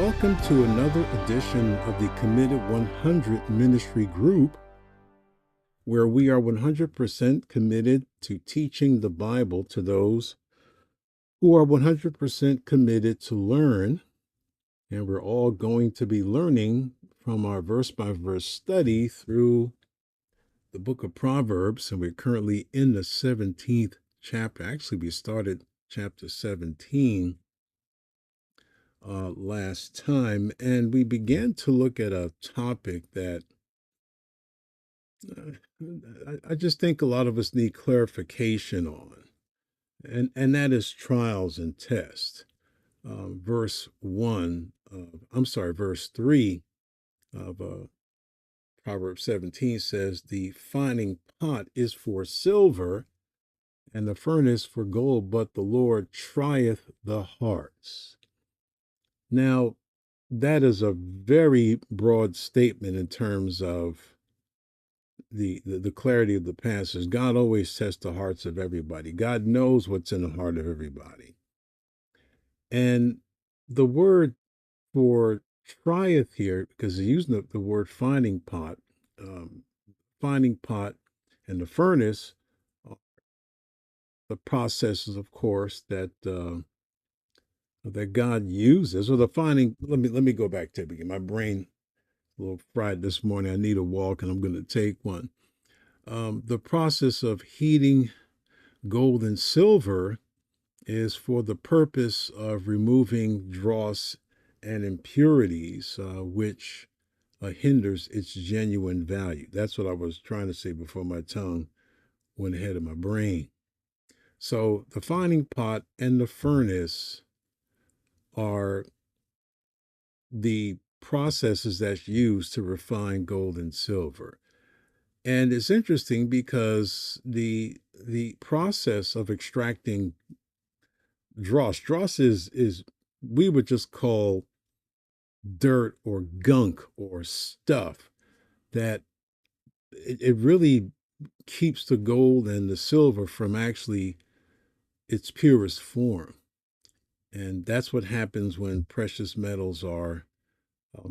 welcome to another edition of the Committed 100 Ministry Group, where we are 100% committed to teaching the Bible to those who are 100% committed to learn. And we're all going to be learning from our verse by verse study through the book of Proverbs. And we're currently in the 17th chapter. Actually, we started chapter 17 last time, and we began to look at a topic that I just think a lot of us need clarification on, and that is trials and tests. Verse 3 of Proverbs 17 says, "The finding pot is for silver, and the furnace for gold, but the Lord trieth the hearts." Now, that is a very broad statement in terms of the clarity of the passage. God always tests the hearts of everybody. God knows what's in the heart of everybody. And the word for trieth here, because he's using the word finding pot and the furnace, the processes, of course, that God uses, or the finding. Let me go back to the beginning. My brain a little fried this morning. I need a walk, and I'm going to take one. The process of heating gold and silver is for the purpose of removing dross and impurities, which hinders its genuine value. That's what I was trying to say before my tongue went ahead of my brain. So the finding pot and the furnace are the processes that's used to refine gold and silver. And it's interesting because the process of extracting dross is we would just call dirt or gunk or stuff that it really keeps the gold and the silver from actually its purest form. And that's what happens when precious metals are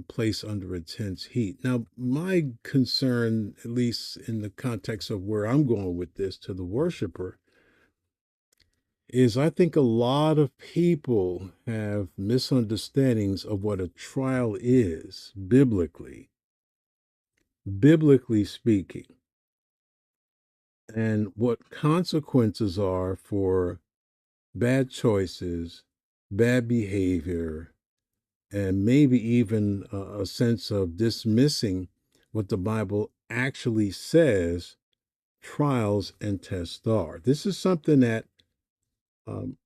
placed under intense heat. Now, my concern, at least in the context of where I'm going with this to the worshiper, is I think a lot of people have misunderstandings of what a trial is biblically speaking, and what consequences are for bad choices, bad behavior, and maybe even a sense of dismissing what the Bible actually says trials and tests are. This is something that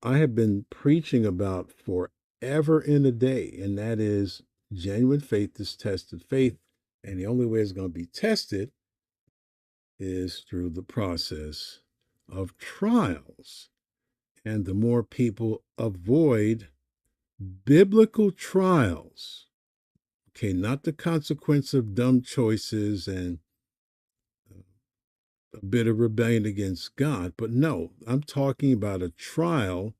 I have been preaching about forever and a day, and that is genuine faith is tested faith. And the only way it's going to be tested is through the process of trials. And the more people avoid biblical trials, okay, not the consequence of dumb choices and a bit of rebellion against God, but no, I'm talking about a trial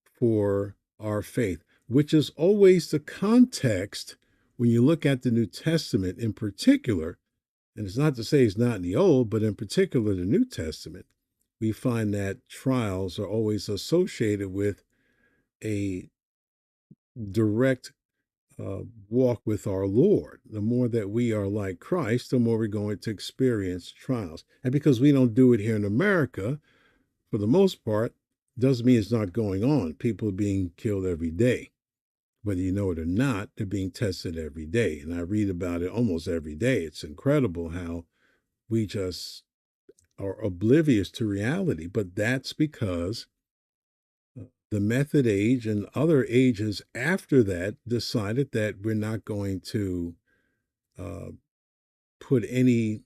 for our faith, which is always the context when you look at the New Testament in particular. And it's not to say it's not in the Old, but in particular the New Testament, we find that trials are always associated with a direct walk with our Lord. The more that we are like Christ, the more we're going to experience trials. And because we don't do it here in America, for the most part, doesn't mean it's not going on. People are being killed every day. Whether you know it or not, they're being tested every day. And I read about it almost every day. It's incredible how we just are oblivious to reality. But that's because the method age and other ages after that decided that we're not going to uh, put any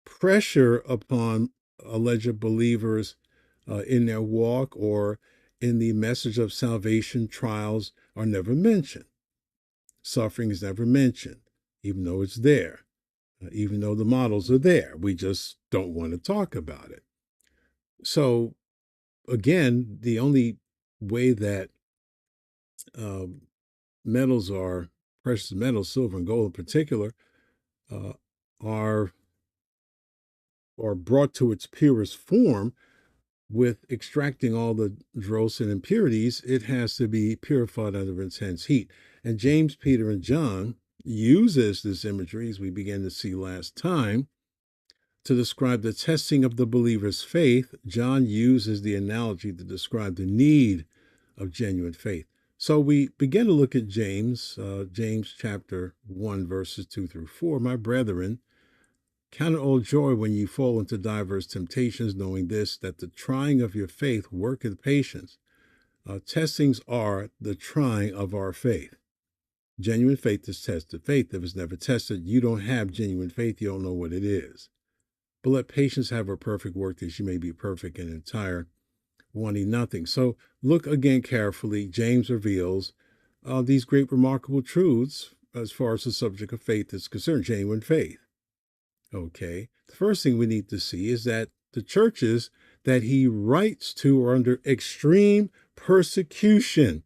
pressure upon alleged believers in their walk, or in the message of salvation. Trials are never mentioned. Suffering is never mentioned, even though it's there, even though the models are there. We just don't want to talk about it. So, again, the only way that metals are precious metals, silver and gold in particular, uh, are are brought to its purest form with extracting all the dross and impurities, it has to be purified under intense heat. And James, Peter, and John uses this imagery, as we began to see last time, to describe the testing of the believer's faith. John uses the analogy to describe the need of genuine faith. So we begin to look at James chapter 1, verses 2 through 4. My brethren, count it all joy when you fall into diverse temptations, knowing this, that the trying of your faith worketh patience. Testings are the trying of our faith. Genuine faith is tested. Faith, if it's never tested, you don't have genuine faith. You don't know what it is. But let patience have a perfect work, that you may be perfect and entire, wanting nothing. So look again carefully. James reveals these great remarkable truths as far as the subject of faith is concerned, genuine faith. Okay. The first thing we need to see is that the churches that he writes to are under extreme persecution.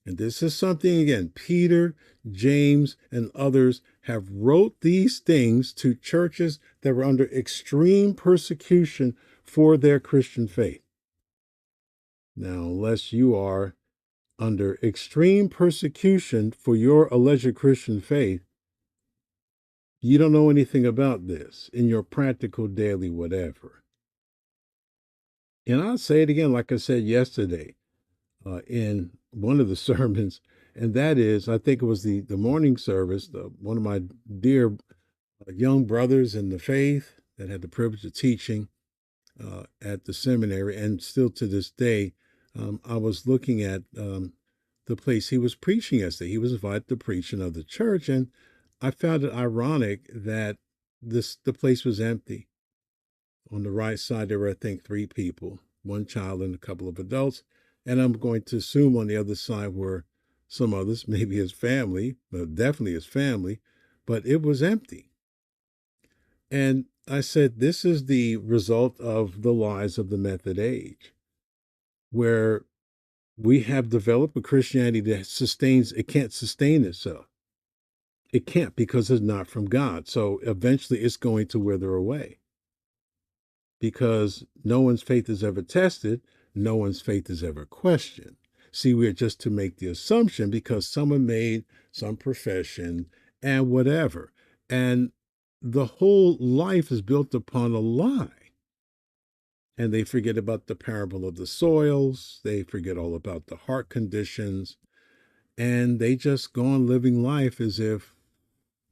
And this is something, again, Peter, James, and others have wrote these things to churches that were under extreme persecution for their Christian faith. Now, unless you are under extreme persecution for your alleged Christian faith, you don't know anything about this in your practical daily whatever. And I'll say it again, like I said yesterday in one of the sermons, and that is, I think it was the morning service, one of my dear young brothers in the faith that had the privilege of teaching at the seminary, and still to this day, I was looking at the place he was preaching yesterday. He was invited to preach in another church, and I found it ironic that the place was empty. On the right side, there were, I think, 3 people, 1 child and a couple of adults. And I'm going to assume on the other side were some others, maybe his family, but definitely his family, but it was empty. And I said, this is the result of the lies of the method age, where we have developed a Christianity that it can't sustain itself. It can't, because it's not from God. So eventually it's going to wither away, because no one's faith is ever tested. No one's faith is ever questioned. See, we're just to make the assumption because someone made some profession and whatever. And the whole life is built upon a lie. And they forget about the parable of the soils. They forget all about the heart conditions. And they just go on living life as if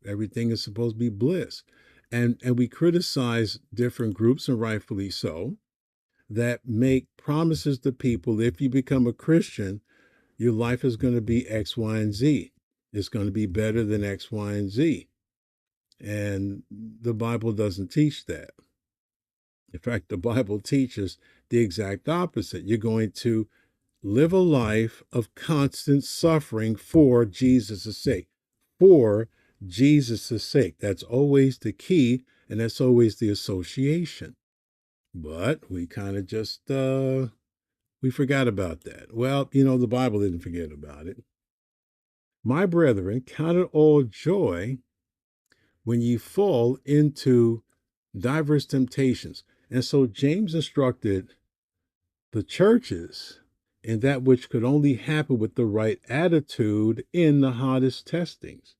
everything is supposed to be bliss. And we criticize different groups, and rightfully so, that make promises to people. If you become a Christian, your life is going to be X, Y, and Z. It's going to be better than X, Y, and Z. And the Bible doesn't teach that. In fact, the Bible teaches the exact opposite. You're going to live a life of constant suffering for Jesus' sake. For Jesus' sake. That's always the key, and that's always the association. But we kind of just we forgot about that. Well, the Bible didn't forget about it. My brethren, count it all joy when ye fall into diverse temptations. And so James instructed the churches in that which could only happen with the right attitude in the hottest testings.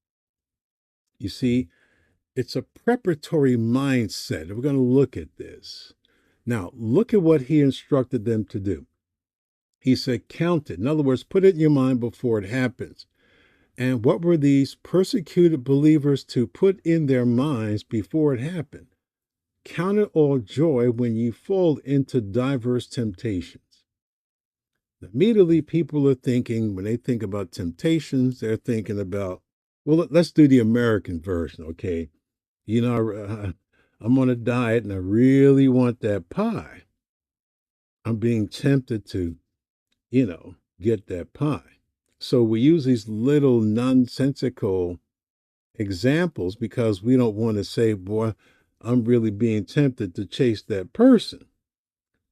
You see, it's a preparatory mindset. We're going to look at this. Now, look at what he instructed them to do. He said, count it. In other words, put it in your mind before it happens. And what were these persecuted believers to put in their minds before it happened? Count it all joy when you fall into diverse temptations. Immediately, people are thinking, when they think about temptations, they're thinking about, well, let's do the American version, okay? I'm on a diet and I really want that pie. I'm being tempted to, get that pie. So we use these little nonsensical examples because we don't want to say, boy, I'm really being tempted to chase that person,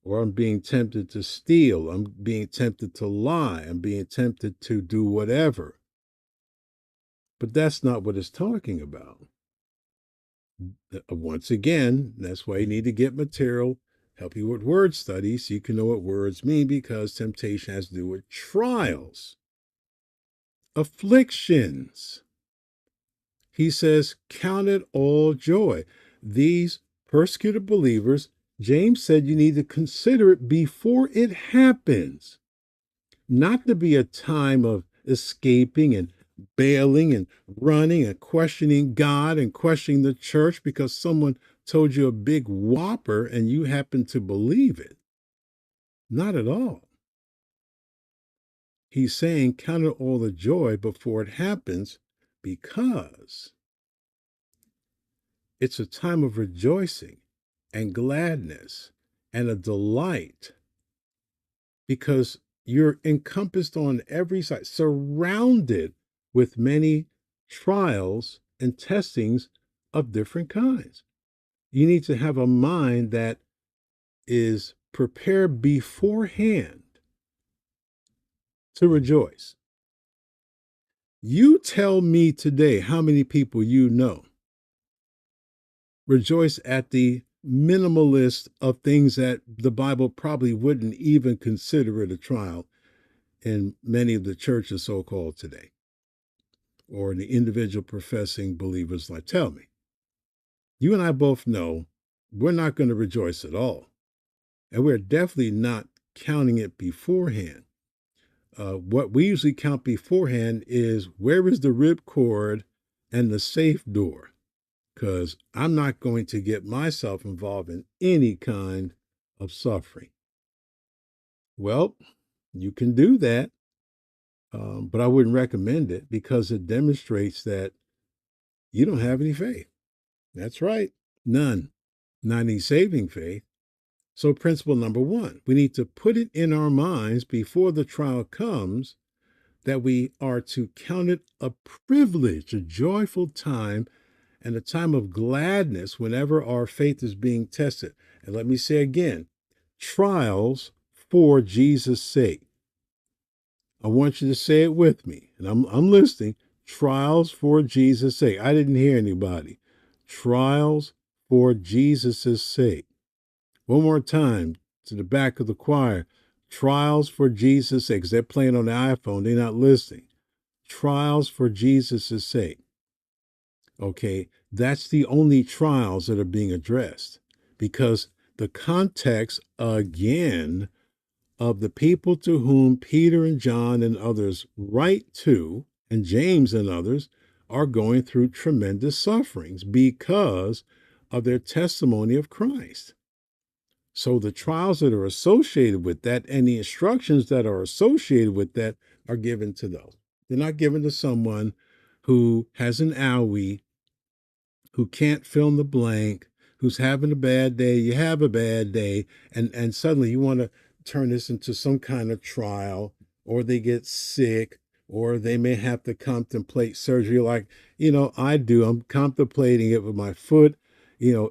or I'm being tempted to steal. I'm being tempted to lie. I'm being tempted to do whatever. But that's not what it's talking about. Once again, that's why you need to get material, help you with word study so you can know what words mean, because temptation has to do with trials, afflictions. He says, count it all joy. These persecuted believers, James said you need to consider it before it happens, not to be a time of escaping and bailing and running and questioning God and questioning the church because someone told you a big whopper and you happen to believe it. Not at all. He's saying count it all the joy before it happens, because it's a time of rejoicing and gladness and a delight, because you're encompassed on every side, surrounded with many trials and testings of different kinds. You need to have a mind that is prepared beforehand to rejoice. You tell me today how many people you know rejoice at the minimalist of things that the Bible probably wouldn't even consider it a trial in many of the churches so-called today, or the individual professing believers. Like, tell me. You and I both know we're not going to rejoice at all. And we're definitely not counting it beforehand. What we usually count beforehand is, where is the ripcord and the safe door? Because I'm not going to get myself involved in any kind of suffering. Well, you can do that, but I wouldn't recommend it, because it demonstrates that you don't have any faith. That's right. None. Not any saving faith. So principle number one, we need to put it in our minds before the trial comes that we are to count it a privilege, a joyful time, and a time of gladness whenever our faith is being tested. And let me say again, trials for Jesus' sake. I want you to say it with me, and I'm listening. Trials for Jesus' sake. I didn't hear anybody. Trials for Jesus' sake. One more time to the back of the choir. Trials for Jesus' sake. 'Cause they're playing on the iPhone. They're not listening. Trials for Jesus' sake. Okay, that's the only trials that are being addressed, because the context, again, of the people to whom Peter and John and others write to, and James and others, are going through tremendous sufferings because of their testimony of Christ. So the trials that are associated with that and the instructions that are associated with that are given to those. They're not given to someone who has an owie, who can't fill in the blank, who's having a bad day. You have a bad day, and suddenly you want to turn this into some kind of trial, or they get sick, or they may have to contemplate surgery like, I do. I'm contemplating it with my foot,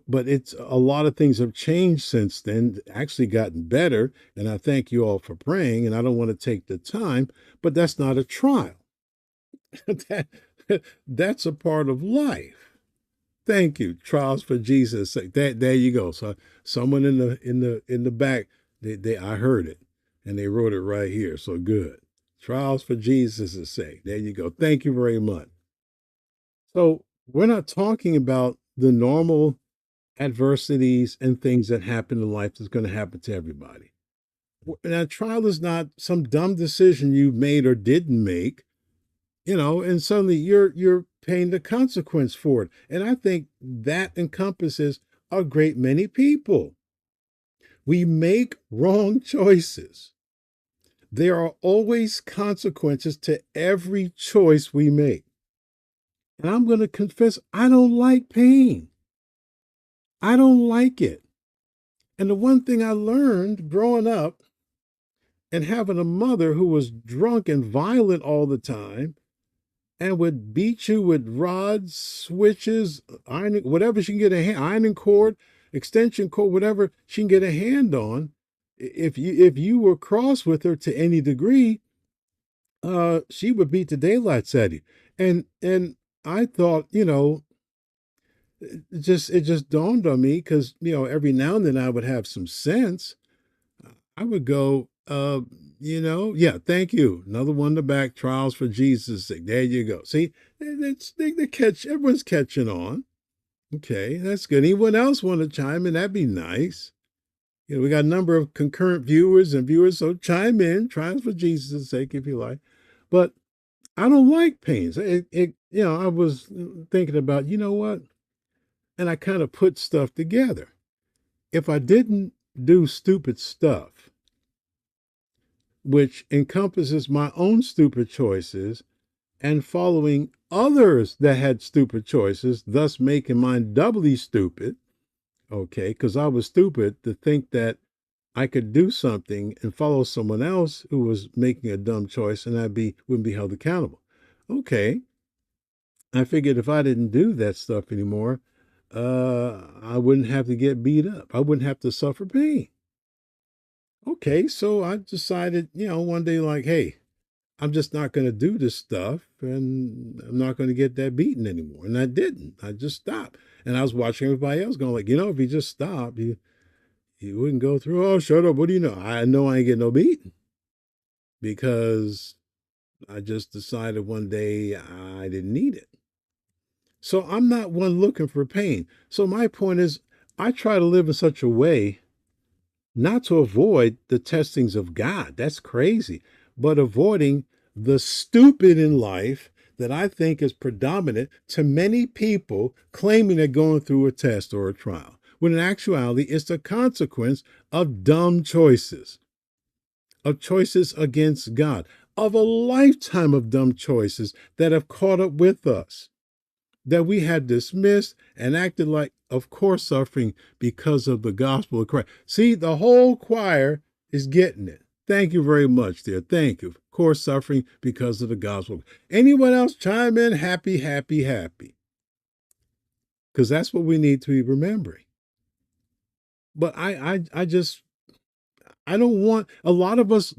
but it's a lot of things have changed since then, actually gotten better. And I thank you all for praying, and I don't want to take the time, but that's not a trial. That's a part of life. Thank you. Trials for Jesus' sake. There you go. So someone in the back, I heard it, and they wrote it right here. So good. Trials for Jesus' sake. There you go. Thank you very much. So we're not talking about the normal adversities and things that happen in life that's going to happen to everybody. Now, trial is not some dumb decision you made or didn't make, and suddenly you're paying the consequence for it. And I think that encompasses a great many people. We make wrong choices. There are always consequences to every choice we make. And I'm going to confess, I don't like pain. I don't like it. And the one thing I learned growing up and having a mother who was drunk and violent all the time and would beat you with rods, switches, ironing, whatever she can get a hand, ironing cord, extension cord, whatever she can get a hand on. If you were cross with her to any degree, she would beat the daylights out of you. And I thought, it just dawned on me because every now and then I would have some sense. I would go, yeah, thank you. Another one in the back, trials for Jesus' sake. There you go. See, everyone's catching on. Okay, that's good. Anyone else want to chime in? That'd be nice. We got a number of concurrent viewers, so chime in. Trials for Jesus' sake, if you like. But I don't like pains. I was thinking about, you know what? And I kind of put stuff together. If I didn't do stupid stuff, which encompasses my own stupid choices and following others that had stupid choices, thus making mine doubly stupid. Okay, because I was stupid to think that I could do something and follow someone else who was making a dumb choice and wouldn't be held accountable. Okay. I figured if I didn't do that stuff anymore, I wouldn't have to get beat up. I wouldn't have to suffer pain. Okay, so I decided, one day, like, hey, I'm just not going to do this stuff and I'm not going to get that beaten anymore. And I didn't. I just stopped. And I was watching everybody else going, like, if you just stopped, you wouldn't go through, oh, shut up. What do you know? I know I ain't getting no beating because I just decided one day I didn't need it. So I'm not one looking for pain. So my point is, I try to live in such a way not to avoid the testings of God. That's crazy. But avoiding the stupid in life that I think is predominant to many people claiming they're going through a test or a trial, when in actuality, it's the consequence of dumb choices, of choices against God, of a lifetime of dumb choices that have caught up with us, that we had dismissed and acted like, of course, suffering because of the gospel of Christ. See, the whole choir is getting it. Thank you very much, dear. Thank you. Of course, suffering because of the gospel. Anyone else chime in? Happy, happy, happy. Because that's what we need to be remembering. But I don't want, a lot of us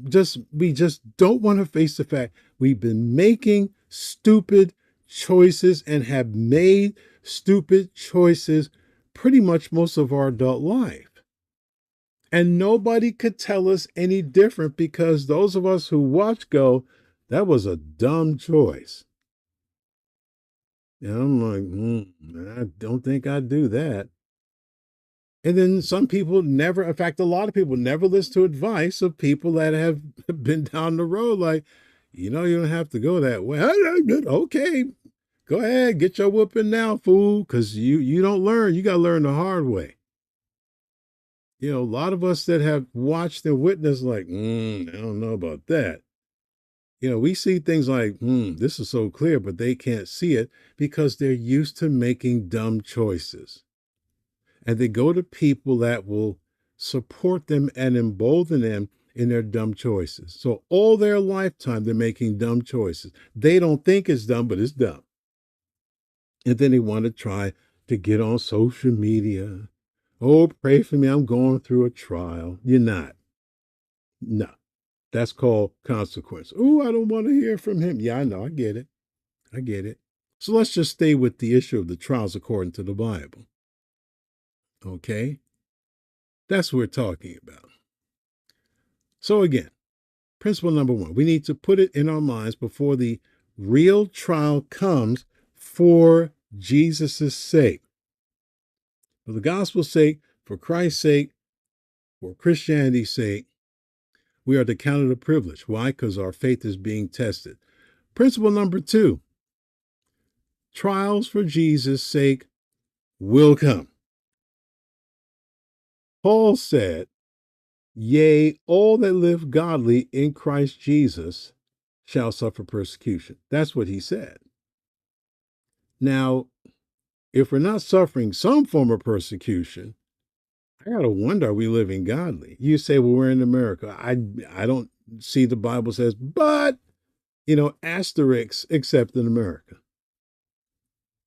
we just don't want to face the fact we've been making stupid choices and have made stupid choices pretty much most of our adult life. And nobody could tell us any different because those of us who watch go, that was a dumb choice. And I'm like, I don't think I'd do that. And then some people never, in fact, a lot of people never listen to advice of people that have been down the road like, you don't have to go that way. Okay, go ahead, get your whooping now, fool, because you don't learn. You got to learn the hard way. A lot of us that have watched and witnessed like, I don't know about that. We see things like, this is so clear, but they can't see it because they're used to making dumb choices. And they go to people that will support them and embolden them in their dumb choices. So all their lifetime, they're making dumb choices. They don't think it's dumb, but it's dumb. And then they want to try to get on social media. Oh, pray for me. I'm going through a trial. You're not. No, that's called consequence. Oh, I don't want to hear from him. Yeah, I know. I get it. I get it. So let's just stay with the issue of the trials according to the Bible. Okay? That's what we're talking about. So again, principle number one, we need to put it in our minds before the real trial comes for Jesus' sake. For the gospel's sake, for Christ's sake, for Christianity's sake, we are to count it a privilege. Why? Because our faith is being tested. Principle number two, trials for Jesus' sake will come. Paul said, yea, all that live godly in Christ Jesus shall suffer persecution. That's what he said. Now, if we're not suffering some form of persecution, I gotta wonder, are we living godly? You say, well, we're in America. I don't see the Bible says, but, asterisks except in America.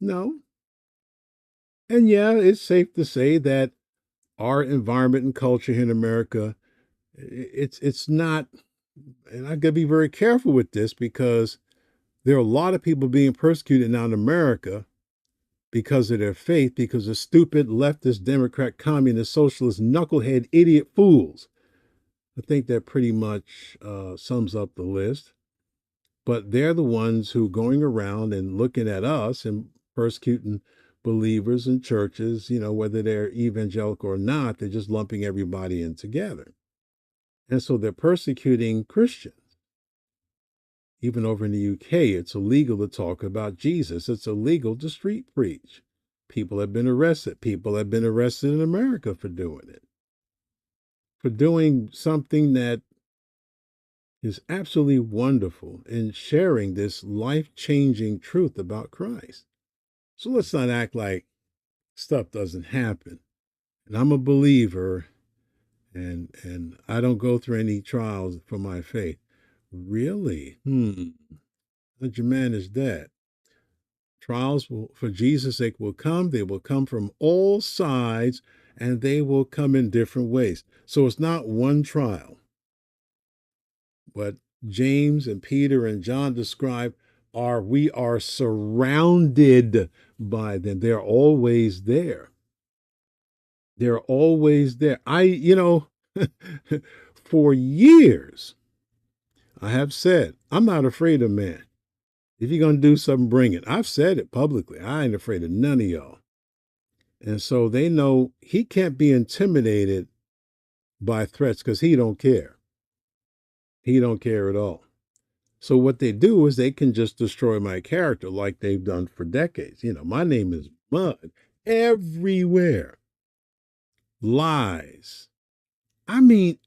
No. And yeah, it's safe to say that our environment and culture here in America, it's not, and I gotta be very careful with this because There are a lot of people being persecuted now in America because of their faith, because of stupid leftist, Democrat, communist, socialist, knucklehead, idiot fools. I think that pretty much sums up the list. But they're the ones who going around and looking at us and persecuting believers in churches, whether they're evangelical or not, they're just lumping everybody in together. And so they're persecuting Christians. Even over in the UK, it's illegal to talk about Jesus. It's illegal to street preach. People have been arrested. People have been arrested in America for doing it, for doing something that is absolutely wonderful in sharing this life-changing truth about Christ. So let's not act like stuff doesn't happen. And I'm a believer, and I don't go through any trials for my faith. Really? What your man is that? Trials will, for Jesus' sake, will come. They will come from all sides, and they will come in different ways. So it's not one trial. What James and Peter and John describe we are surrounded by them. They're always there. They're always there. For years, I have said, I'm not afraid of man. If you're going to do something, bring it. I've said it publicly. I ain't afraid of none of y'all. And so they know he can't be intimidated by threats because he don't care. He don't care at all. So what they do is they can just destroy my character like they've done for decades. My name is mud everywhere. Lies. I mean,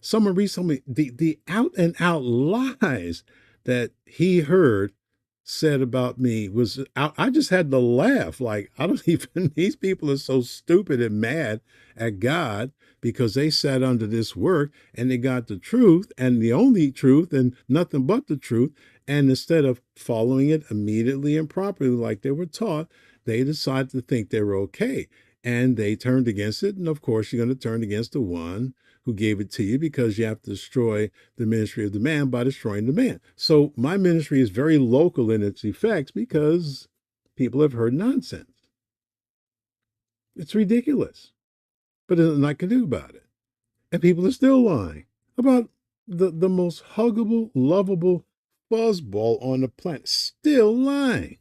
someone recently, the out and out lies that he heard said about me was out. I just had to laugh. Like, I don't even, these people are so stupid and mad at God because they sat under this work and they got the truth and the only truth and nothing but the truth. And instead of following it immediately and properly like they were taught, they decided to think they were okay. And they turned against it. And of course, you're going to turn against the one who gave it to you because you have to destroy the ministry of the man by destroying the man. So my ministry is very local in its effects because people have heard nonsense. It's ridiculous, but there's nothing I can do about it. And people are still lying about the most huggable, lovable fuzzball on the planet, still lying.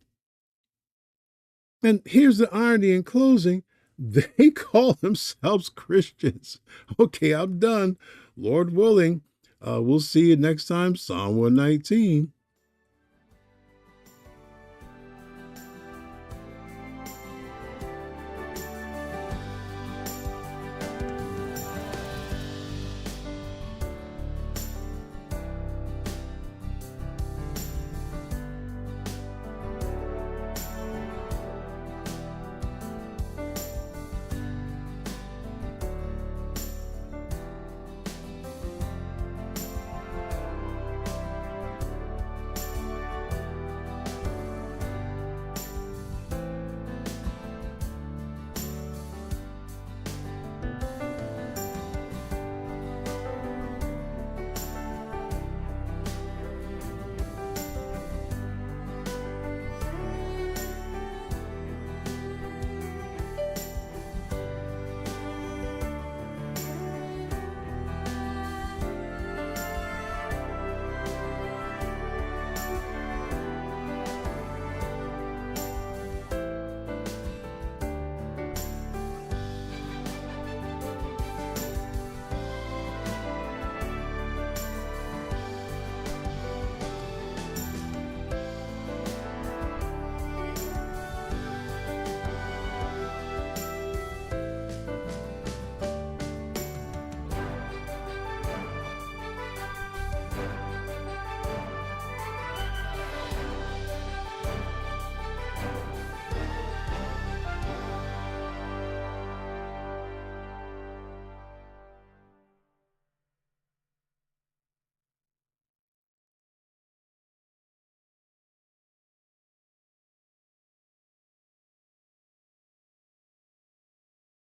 And here's the irony in closing. They call themselves Christians. Okay, I'm done. Lord willing, we'll see you next time. Psalm 119.